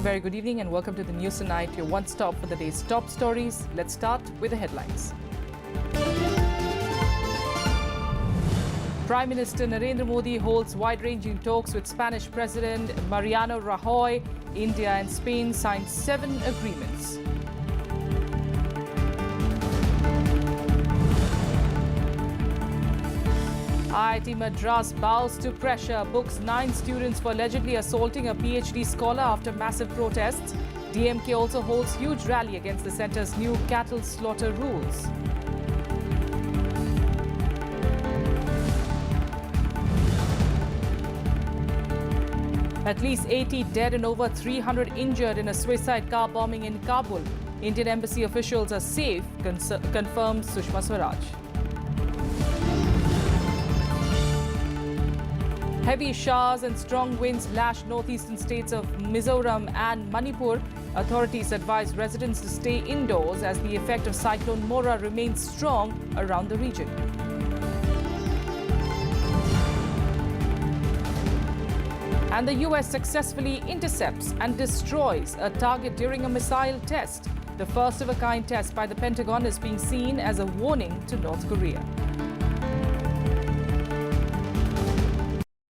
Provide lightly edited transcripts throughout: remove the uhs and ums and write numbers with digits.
very good evening and welcome to the News Tonight, your one-stop for the day's top stories. Let's start with the headlines. Prime Minister Narendra Modi holds wide-ranging talks with Spanish President Mariano Rajoy. India and Spain signed 7 agreements. IIT Madras bows to pressure, books 9 students for allegedly assaulting a PhD scholar after massive protests. DMK also holds huge rally against the centre's new cattle slaughter rules. At least 80 dead and over 300 injured in a suicide car bombing in Kabul. Indian embassy officials are safe, confirmed Sushma Swaraj. Heavy showers and strong winds lashed northeastern states of Mizoram and Manipur. Authorities advise residents to stay indoors as the effect of Cyclone Mora remains strong around the region. And the US successfully intercepts and destroys a target during a missile test. The first-of-a-kind test by the Pentagon is being seen as a warning to North Korea.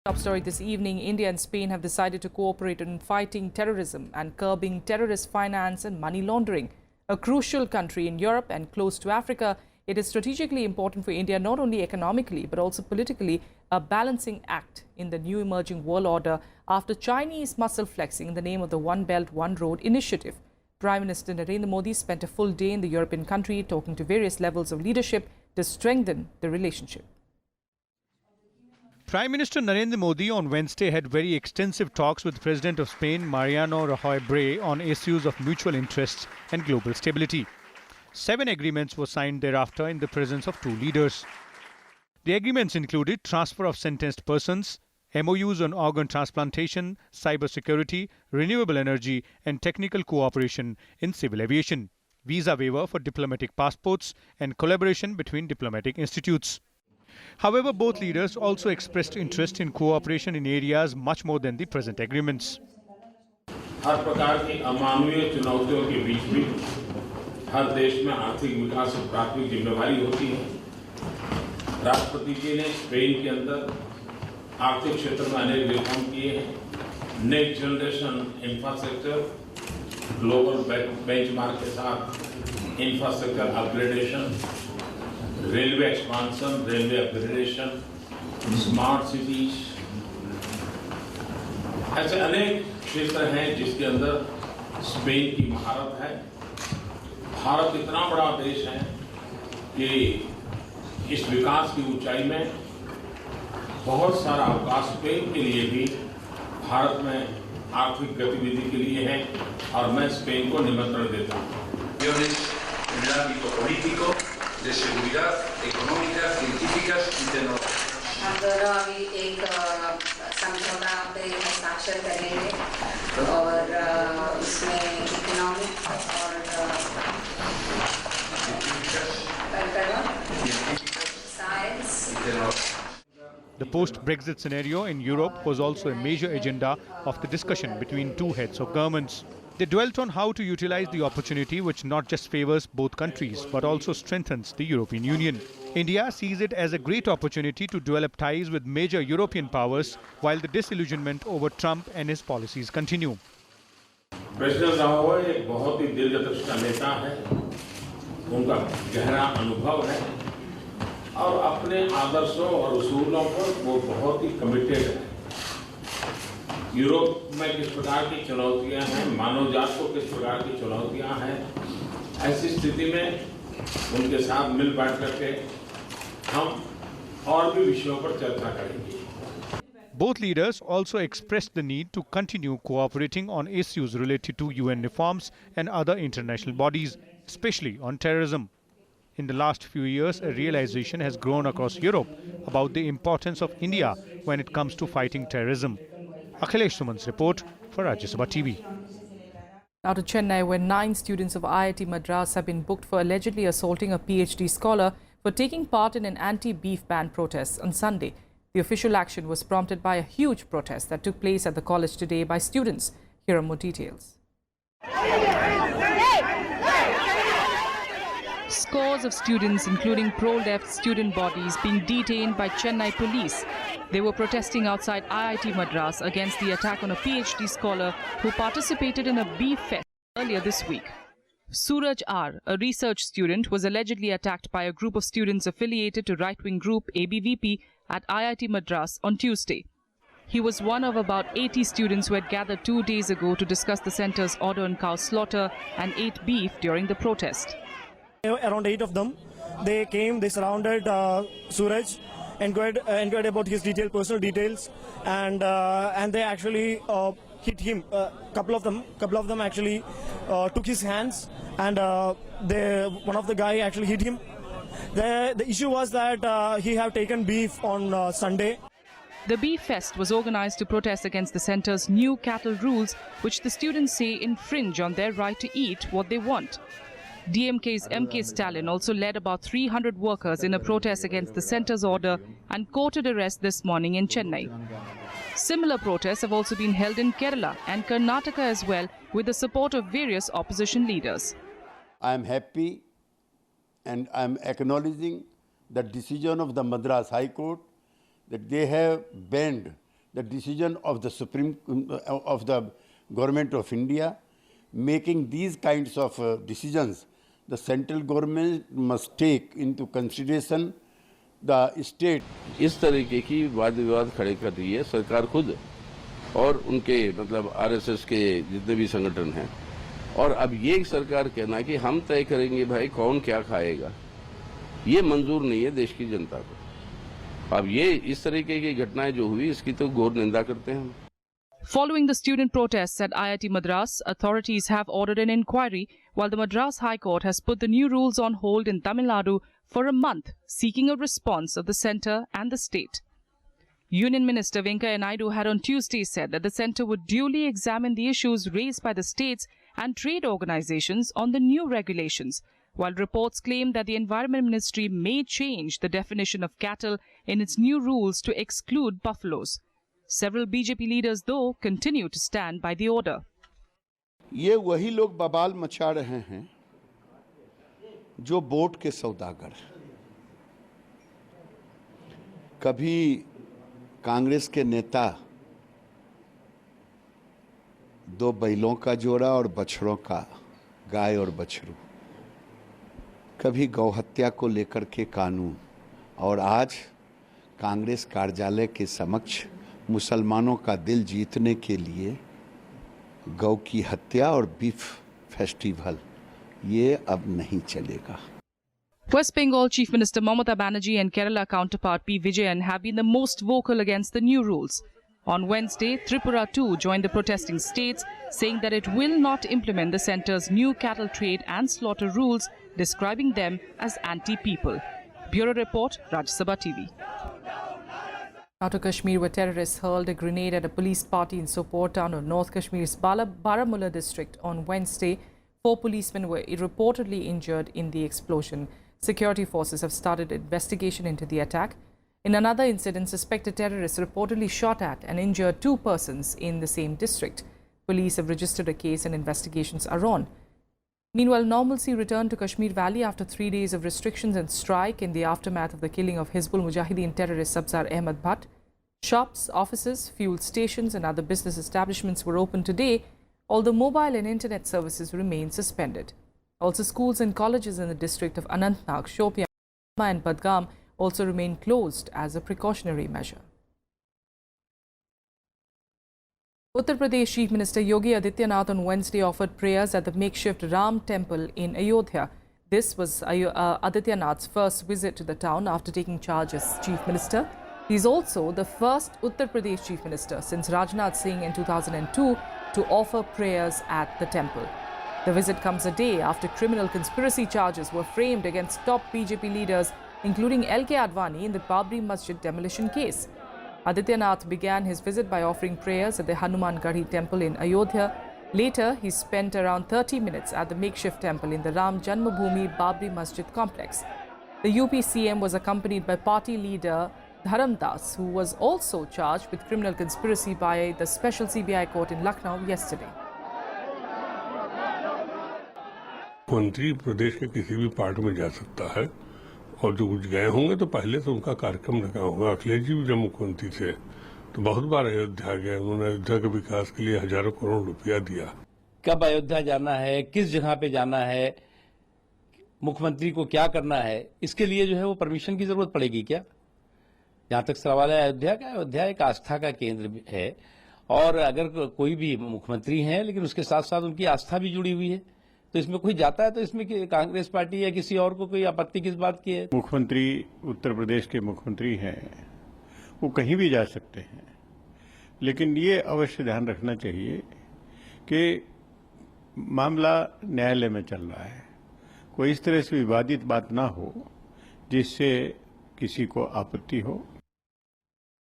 Top story this evening, India and Spain have decided to cooperate in fighting terrorism and curbing terrorist finance and money laundering. A crucial country in Europe and close to Africa, it is strategically important for India not only economically but also politically, a balancing act in the new emerging world order after Chinese muscle flexing in the name of the One Belt, One Road initiative. Prime Minister Narendra Modi spent a full day in the European country talking to various levels of leadership to strengthen the relationship. Prime Minister Narendra Modi on Wednesday had very extensive talks with President of Spain Mariano Rajoy on issues of mutual interests and global stability. 7 agreements were signed thereafter in the presence of 2 leaders. The agreements included transfer of sentenced persons, MOUs on organ transplantation, cybersecurity, renewable energy and technical cooperation in civil aviation, visa waiver for diplomatic passports and collaboration between diplomatic institutes. However, both leaders also expressed interest in cooperation in areas much more than the present agreements. हर प्रकार की अमानवीय चुनौतियों के बीच भी हर देश में आर्थिक विकास की प्राथमिक जिम्मेदारी होती है। राष्ट्रपति जी ने स्पेन के अंदर आर्थिक क्षेत्र में अनेक रिफॉर्म किए हैं। Next generation infrastructure, global benchmark के साथ infrastructure upgradation, railway expansion, railway upgradation, smart cities, ऐसे अनेक क्षेत्र हैं जिसके अंदर स्पेन की महारत है। भारत इतना बड़ा देश है कि इस विकास की ऊंचाई में बहुत सारा अवकाश स्पेन के लिए भी भारत में आर्थिक गतिविधि के लिए है और मैं स्पेन को निमंत्रण देता हूँ। de seguridad económica, científicas y tecnológicas. हम दोनों अभी एक समझौता पे हस्ताक्षर करेंगे और इसमें इकोनॉमिक और science. The post-Brexit scenario in Europe was also a major agenda of the discussion between 2 heads of governments. They dwelt on how to utilize the opportunity which not just favors both countries but also strengthens the European Union. India sees it as a great opportunity to develop ties with major European powers while the disillusionment over Trump and his policies continue. President Rajoy एक बहुत ही दीर्घदृष्टा नेता है, उनका गहरा अनुभव है और अपने आदर्शों और उसूलों पर वो बहुत ही कमिटेड है। यूरोप में किस प्रकार की चुनौतियां हैं, मानव जात को किस प्रकार की चुनौतियां हैं, ऐसी स्थिति में उनके साथ मिल बैठ करके हम और भी विषयों पर चर्चा करेंगे। Both leaders also expressed the need to continue cooperating on issues related to UN reforms and other international bodies, especially on terrorism. In the last few years, a realization has grown across Europe about the importance of India when it comes to fighting terrorism. Akhilesh Suman's report for Rajya Sabha TV. Now to Chennai, where 9 students of IIT Madras have been booked for allegedly assaulting a PhD scholar for taking part in an anti-beef ban protest on Sunday. The official action was prompted by a huge protest that took place at the college today by students. Here are more details. Scores of students, including pro-left student bodies, being detained by Chennai police. They were protesting outside IIT Madras against the attack on a PhD scholar who participated in a beef fest earlier this week. Suraj R., a research student, was allegedly attacked by a group of students affiliated to right-wing group ABVP at IIT Madras on Tuesday. He was one of about 80 students who had gathered 2 days ago to discuss the centre's order on cow slaughter and ate beef during the protest. Around 8 of them, they came, they surrounded Suraj, inquired about his personal details, and they actually hit him. Couple of them actually took his hands, and one of the guy actually hit him. The issue was that he have taken beef on Sunday. The Beef Fest was organized to protest against the centre's new cattle rules, which the students say infringe on their right to eat what they want. DMK's MK Stalin also led about 300 workers in a protest against the centre's order and courted arrest this morning in Chennai. Similar protests have also been held in Kerala and Karnataka as well, with the support of various opposition leaders. I am happy and I am acknowledging the decision of the Madras High Court that they have banned the decision of the of the Government of India. Making these kinds of decisions, the central government must take into consideration the state. इस तरीके की वाद विवाद खड़े कर रही है सरकार खुद और उनके मतलब आरएसएस के जितने भी संगठन हैं, और अब ये सरकार कहना कि हम तय करेंगे भाई कौन क्या खाएगा, ये मंजूर नहीं है देश की जनता को। अब ये इस तरीके की घटनाएं जो हुई इसकी तो घोर निंदा करते हैं हम। Following the student protests at IIT Madras, authorities have ordered an inquiry, while the Madras High Court has put the new rules on hold in Tamil Nadu for a month, seeking a response of the centre and the state. Union Minister Venkaiah Naidu had on Tuesday said that the centre would duly examine the issues raised by the states and trade organizations on the new regulations, while reports claim that the Environment Ministry may change the definition of cattle in its new rules to exclude buffaloes. Several BJP leaders, though, continue to stand by the order. ये वही लोग बवाल मचा रहे हैं जो vote के सौदागर। कभी कांग्रेस के नेता दो बैलों का जोड़ा और बछड़ों का, गाय और बछड़ू, कभी गौहत्या को लेकर के कानून, और आज कांग्रेस कार्यालय के समक्ष मुसलमानों का दिल जीतने के लिए गौ की हत्या और बीफ फेस्टिवल, ये अब नहीं चलेगा। West Bengal Chief Minister Mamata Banerjee and Kerala counterpart P. Vijayan have been the most vocal against the new rules. On Wednesday, Tripura too joined the protesting states, saying that it will not implement the centre's new cattle trade and slaughter rules, describing them as anti-people. Bureau Report, Rajya Sabha TV. Out of Kashmir, where terrorists hurled a grenade at a police party in Sopore town of North Kashmir's Baramulla district on Wednesday. 4 policemen were reportedly injured in the explosion. Security forces have started investigation into the attack. In another incident, suspected terrorists reportedly shot at and injured 2 persons in the same district. Police have registered a case and investigations are on. Meanwhile, normalcy returned to Kashmir Valley after 3 days of restrictions and strike in the aftermath of the killing of Hizbul Mujahideen terrorist Sabzar Ahmad Bhatt. Shops, offices, fuel stations and other business establishments were open today, although mobile and internet services remain suspended. Also, schools and colleges in the district of Anantnag, Shopian and Badgam also remain closed as a precautionary measure. Uttar Pradesh Chief Minister Yogi Adityanath on Wednesday offered prayers at the makeshift Ram temple in Ayodhya. This was Adityanath's first visit to the town after taking charge as Chief Minister. He is also the first Uttar Pradesh Chief Minister since Rajnath Singh in 2002 to offer prayers at the temple. The visit comes a day after criminal conspiracy charges were framed against top BJP leaders, including LK Advani, in the Babri Masjid demolition case. Adityanath began his visit by offering prayers at the Hanuman Garhi temple in Ayodhya. Later, he spent around 30 minutes at the makeshift temple in the Ram Janmabhoomi Babri Masjid complex. The UP CM was accompanied by party leader Dharam Das, who was also charged with criminal conspiracy by the special CBI court in Lucknow yesterday. मुख्यमंत्री प्रदेश के किसी भी part में जा सकता है और जो कुछ गए होंगे तो पहले से उनका कार्यक्रम लगा होगा। अखिलेश जी भी जब मुख्यमंत्री थे तो बहुत बार अयोध्या गए, उन्होंने अयोध्या के विकास के लिए हजारों करोड़ रुपया दिया। कब अयोध्या जाना है, किस जगह पे जाना है, मुख्यमंत्री को क्या करना है, इसके लिए जो है वो परमिशन की जरूरत पड़ेगी क्या? जहां तक सवाल है अयोध्या का, अयोध्या एक आस्था का केंद्र है और अगर कोई भी मुख्यमंत्री हैं लेकिन उसके साथ साथ उनकी आस्था भी जुड़ी हुई है, तो इसमें कोई जाता है तो इसमें कांग्रेस पार्टी या किसी और को कोई आपत्ति किस बात की है? मुख्यमंत्री उत्तर प्रदेश के मुख्यमंत्री हैं, वो कहीं भी जा सकते हैं, लेकिन ये अवश्य ध्यान रखना चाहिए कि मामला न्यायालय में चल रहा है, कोई इस तरह से विवादित बात ना हो जिससे किसी को आपत्ति हो।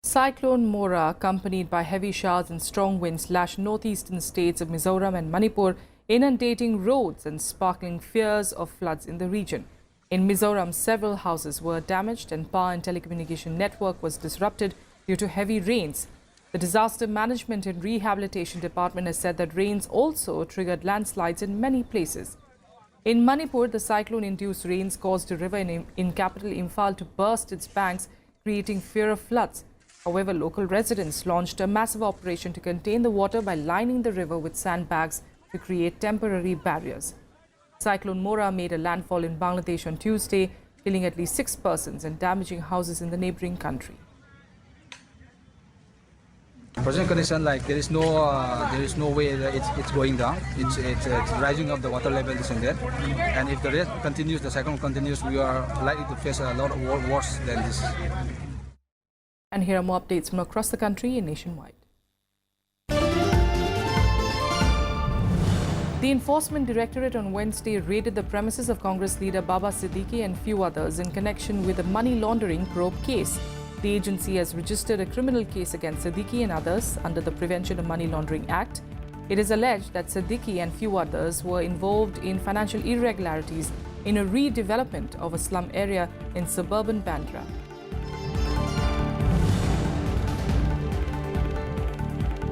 Cyclone Mora, accompanied by heavy showers and strong winds, lashed northeastern states of Mizoram and Manipur, inundating roads and sparking fears of floods in the region. In Mizoram, several houses were damaged and power and telecommunication network was disrupted due to heavy rains. The Disaster Management and Rehabilitation Department has said that rains also triggered landslides in many places. In Manipur, the cyclone-induced rains caused a river in capital Imphal to burst its banks, creating fear of floods. However, local residents launched a massive operation to contain the water by lining the river with sandbags to create temporary barriers. Cyclone Mora made a landfall in Bangladesh on Tuesday, killing at least 6 persons and damaging houses in the neighboring country. Present condition, like there is no way that it's going down. It's rising up, the water level is in there, and if the rate continues, the cyclone continues, we are likely to face a lot of worse than this. And here are more updates from across the country and nationwide. The Enforcement Directorate on Wednesday raided the premises of Congress leader Baba Siddiqui and few others in connection with a money laundering probe case. The agency has registered a criminal case against Siddiqui and others under the Prevention of Money Laundering Act. It is alleged that Siddiqui and few others were involved in financial irregularities in a redevelopment of a slum area in suburban Bandra.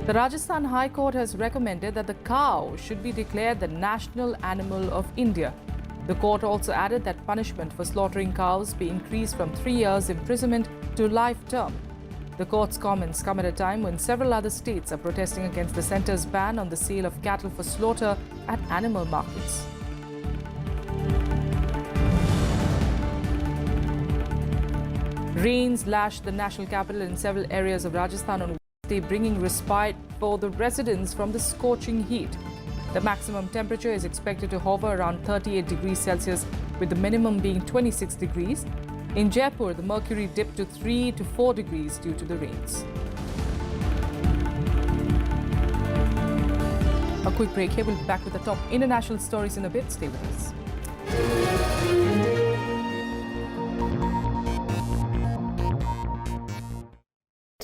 The Rajasthan High Court has recommended that the cow should be declared the national animal of India. The court also added that punishment for slaughtering cows be increased from 3 years imprisonment to life term. The court's comments come at a time when several other states are protesting against the centre's ban on the sale of cattle for slaughter at animal markets. Rains lashed the national capital in several areas of Rajasthan on Wednesday, bringing respite for the residents from the scorching heat. The maximum temperature is expected to hover around 38 degrees Celsius, with the minimum being 26 degrees. In Jaipur, the mercury dipped to 3 to 4 degrees due to the rains. A quick break here. We'll be back with the top international stories in a bit. Stay with us.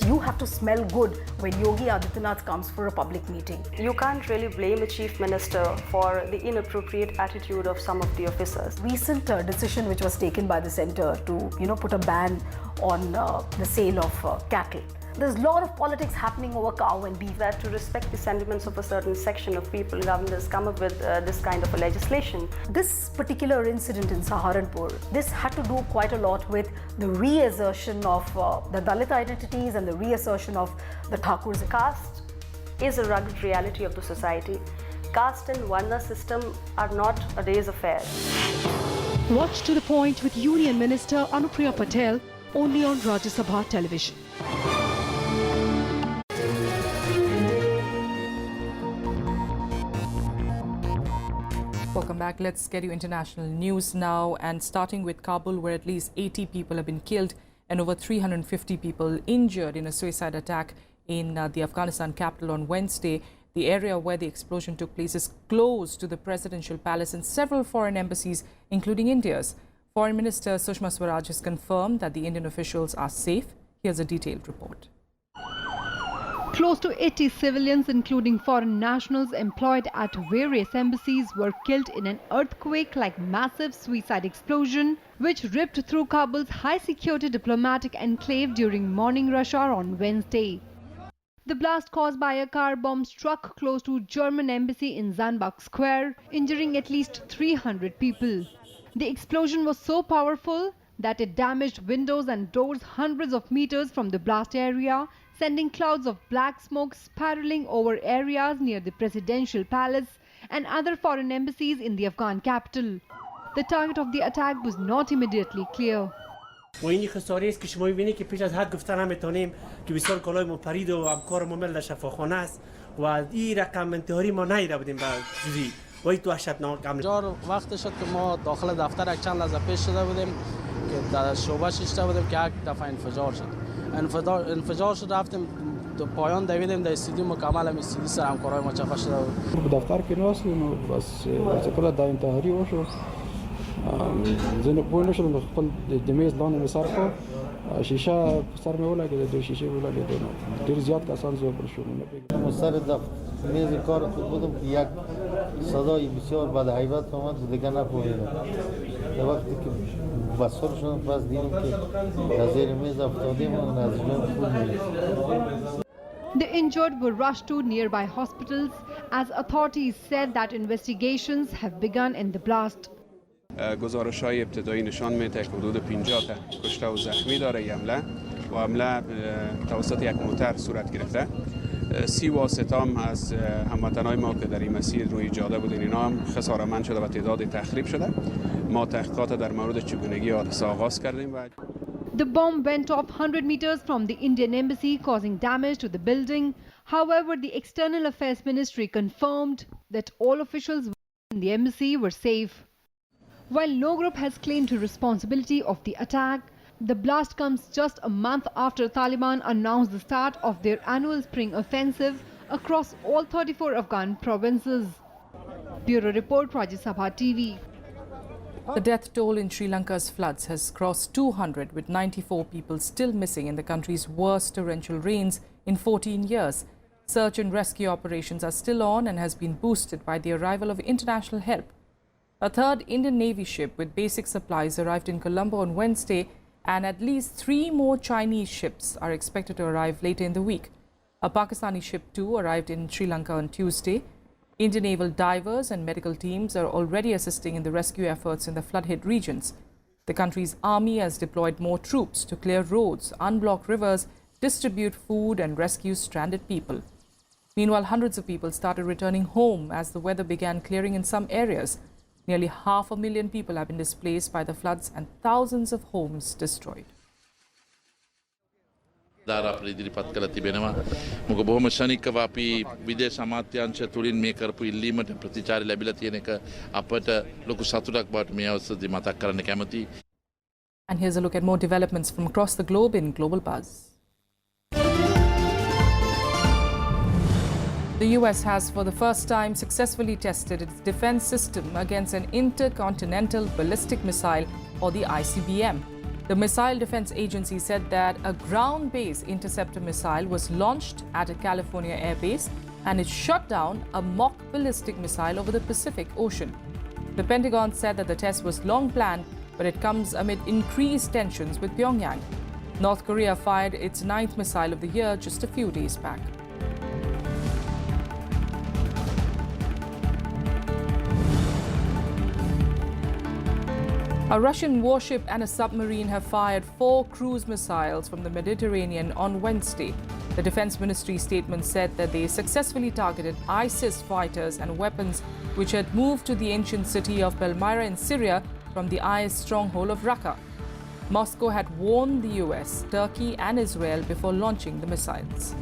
You have to smell good when Yogi Adityanath comes for a public meeting. You can't really blame a chief minister for the inappropriate attitude of some of the officers. Recent decision which was taken by the centre to put a ban on the sale of cattle. There's a lot of politics happening over cow and beef. That to respect the sentiments of a certain section of people, government has come up with this kind of a legislation. This particular incident in Saharanpur, this had to do quite a lot with the reassertion of the Dalit identities and the reassertion of the Thakurs. Caste is a rugged reality of the society. Caste and Varna system are not a day's affair. Watch To The Point with Union Minister Anupriya Patel only on Rajya Sabha television. Welcome back. Let's get you international news now, and starting with Kabul, where at least 80 people have been killed and over 350 people injured in a suicide attack in the Afghanistan capital on Wednesday. The area where the explosion took place is close to the presidential palace and several foreign embassies, including India's. Foreign Minister Sushma Swaraj has confirmed that the Indian officials are safe. Here's a detailed report. Close to 80 civilians, including foreign nationals employed at various embassies, were killed in an earthquake-like massive suicide explosion, which ripped through Kabul's high-security diplomatic enclave during morning rush hour on Wednesday. The blast caused by a car bomb struck close to German embassy in Zanbach Square, injuring at least 300 people. The explosion was so powerful that it damaged windows and doors hundreds of meters from the blast area, sending clouds of black smoke spiraling over areas near the presidential palace and other foreign embassies in the Afghan capital. The target of the attack was not immediately clear. و اینی خساره است که شما می‌بینید که پیش از حد گفتن نمیتونیم که بسیار کالای پرید و افکار ممل در شفاخانه است و این رقم انتحاری ما نیده بودیم به جزئی و این تو وحشتناک جار وقت شد که ما داخل دفتر یک چند لحظه پیش شده بودیم که در شعبه شیشته بودیم که یک دفعه انفجار شد. انفجار شد رفتیم تو پایان دویدیم در استودیو مکمل هم استودیو سر همکارای ما چپه شده بود. دفتر که ناستیم بس کلا در انتحاری وشو زين بقول نشر نخبل دميز لون مساركو شيشه صار ما ولا كده دو شيشه ولا كده دير زياد كاسان زو برشو سر میز کار خود بودم که یک صدای بسیار بد هیبت آمد و دیگه نفهمیدم. وقتی که بسیار شدم پس دیدم که از زیر میز افتادیم و از جان خود می‌ریخت. The injured were rushed to nearby hospitals as authorities said that investigations have begun in the blast. گزارش‌های ابتدایی نشان می‌دهد که حدود 50 تا کشته و زخمی داره این حمله و حمله توسط یک موتر صورت گرفته. 30 واسطه هم از هموطنان ما که در این مسیر روی جاده بودن اینا هم خسارتمند شده و تعداد تخریب شده. ما تحقیقات در مورد چگونگی حادثه آغاز کردیم و The bomb went off 100 meters from the Indian embassy, causing damage to the building. However, the External Affairs Ministry confirmed that all officials in the embassy were safe. While no group has claimed responsibility of the attack, the blast comes just a month after Taliban announced the start of their annual spring offensive across all 34 Afghan provinces. Bureau Report, Rajya Sabha TV. The death toll in Sri Lanka's floods has crossed 200, with 94 people still missing in the country's worst torrential rains in 14 years. Search and rescue operations are still on and has been boosted by the arrival of international help. A third Indian Navy ship with basic supplies arrived in Colombo on Wednesday, and at least 3 more Chinese ships are expected to arrive later in the week. A Pakistani ship too arrived in Sri Lanka on Tuesday. Indian naval divers and medical teams are already assisting in the rescue efforts in the flood-hit regions. The country's army has deployed more troops to clear roads, unblock rivers, distribute food and rescue stranded people. Meanwhile, hundreds of people started returning home as the weather began clearing in some areas. Nearly 500,000 people have been displaced by the floods and thousands of homes destroyed. අපිට ඉදිරිපත් කළ තිබෙනවා. මොකද බොහොම ශනිකව අපි විදේශ අමාත්‍යාංශය තුලින් මේ කරපු ඉල්ලීමට ප්‍රතිචාර ලැබිලා තියෙන එක අපට ලොකු සතුටක් බවට මේ අවස්ථාවේදී මතක් කරන්න කැමතියි. And here's a look at more developments from across the globe in Global Buzz. The US has for the first time successfully tested its defense system against an intercontinental ballistic missile, or the ICBM. The Missile Defense Agency said that a ground-based interceptor missile was launched at a California airbase and it shot down a mock ballistic missile over the Pacific Ocean. The Pentagon said that the test was long planned, but it comes amid increased tensions with Pyongyang. North Korea fired its 9th missile of the year just a few days back. A Russian warship and a submarine have fired 4 cruise missiles from the Mediterranean on Wednesday. The Defense Ministry statement said that they successfully targeted ISIS fighters and weapons which had moved to the ancient city of Palmyra in Syria from the IS stronghold of Raqqa. Moscow had warned the US, Turkey and Israel before launching the missiles.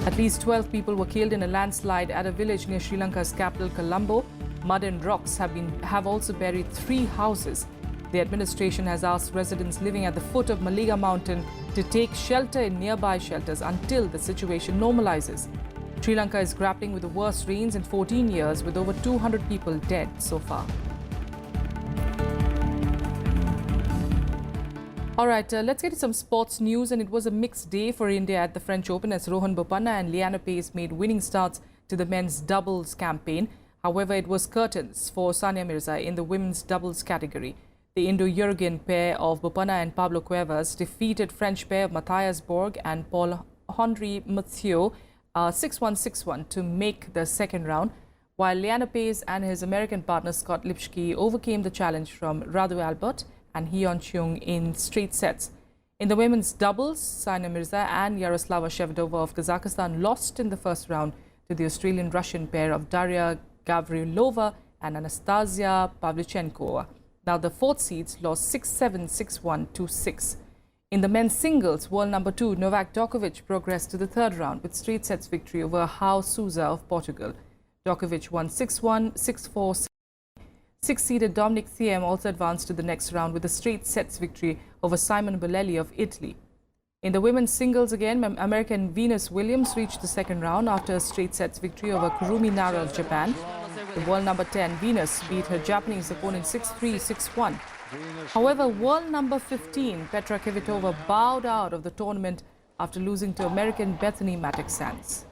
At least 12 people were killed in a landslide at a village near Sri Lanka's capital, Colombo. Mud and rocks have also buried 3 houses. The administration has asked residents living at the foot of Maliga Mountain to take shelter in nearby shelters until the situation normalizes. Sri Lanka is grappling with the worst rains in 14 years, with over 200 people dead so far. All right, let's get to some sports news. And it was a mixed day for India at the French Open as Rohan Bopanna and Liana Pace made winning starts to the men's doubles campaign. However, it was curtains for Sania Mirza in the women's doubles category. The Indo-Uruguayan pair of Bopana and Pablo Cuevas defeated French pair of Matthias Borg and Paul-Henri Mathieu 6-1, 6-1 to make the second round, while Liana Pace and his American partner Scott Lipsky overcame the challenge from Radu Albert and Hyun Chung in straight sets. In the women's doubles, Saina Mirza and Yaroslava Shevdova of Kazakhstan lost in the first round to the Australian-Russian pair of Daria Gavrilova and Anastasia Pavlyuchenkova. Now the fourth seeds lost 6-7, 6-1, 2-6. In the men's singles, world number 2 Novak Djokovic progressed to the third round with straight sets victory over João Sousa of Portugal. Djokovic won 6-1, 6-4, 6-1. Six-seeded Dominic Thiem also advanced to the next round with a straight sets victory over Simon Bolelli of Italy. In the women's singles again, American Venus Williams reached the second round after a straight sets victory over Kurumi Nara of Japan. The world number 10 Venus beat her Japanese opponent 6-3, 6-1. However, world number 15 Petra Kvitova bowed out of the tournament after losing to American Bethany Mattek-Sands.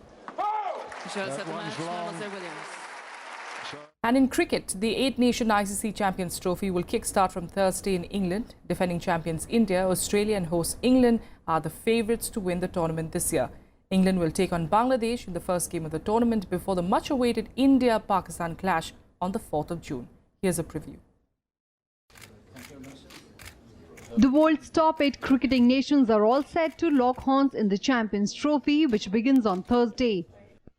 And in cricket, the 8-nation ICC Champions Trophy will kick-start from Thursday in England. Defending champions India, Australia and host England are the favourites to win the tournament this year. England will take on Bangladesh in the first game of the tournament before the much-awaited India-Pakistan clash on the 4th of June. Here's a preview. The world's top 8 cricketing nations are all set to lock horns in the Champions Trophy, which begins on Thursday.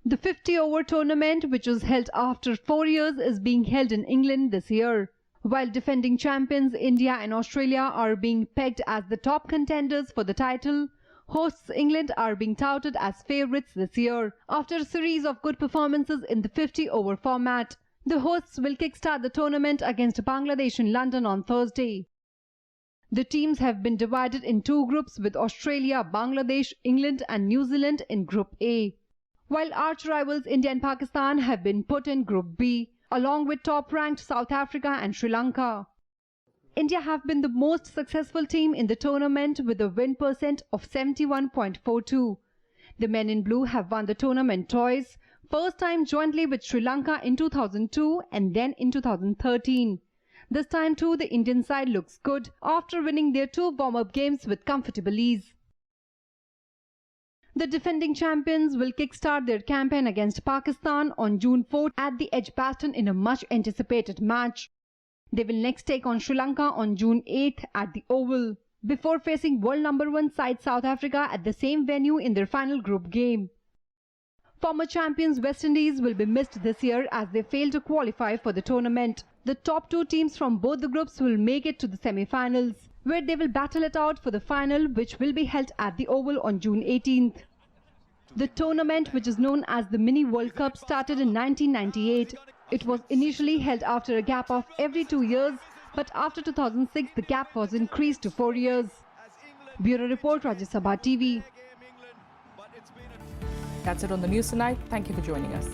The 50-over tournament, which was held after 4 years, is being held in England this year. While defending champions India and Australia are being pegged as the top contenders for the title, hosts England are being touted as favourites this year after a series of good performances in the 50-over format. The hosts will kickstart the tournament against Bangladesh in London on Thursday. The teams have been divided in 2 groups with Australia, Bangladesh, England and New Zealand in Group A, while arch rivals India and Pakistan have been put in Group B, along with top-ranked South Africa and Sri Lanka. India have been the most successful team in the tournament with a win percent of 71.42. The men in blue have won the tournament twice, first time jointly with Sri Lanka in 2002 and then in 2013. This time too, the Indian side looks good after winning their 2 warm-up games with comfortable ease. The defending champions will kickstart their campaign against Pakistan on June 4 at the Edgbaston in a much-anticipated match. They will next take on Sri Lanka on June 8th at the Oval, before facing world number 1 side South Africa at the same venue in their final group game. Former champions West Indies will be missed this year as they failed to qualify for the tournament. The top 2 teams from both the groups will make it to the semi-finals, where they will battle it out for the final, which will be held at the Oval on June 18th. The tournament, which is known as the Mini World Cup, started in 1998. It was initially held after a gap of every 2 years, but after 2006 the gap was increased to 4 years. Bureau Report, Rajya Sabha TV. That's it on the news tonight. Thank you for joining us.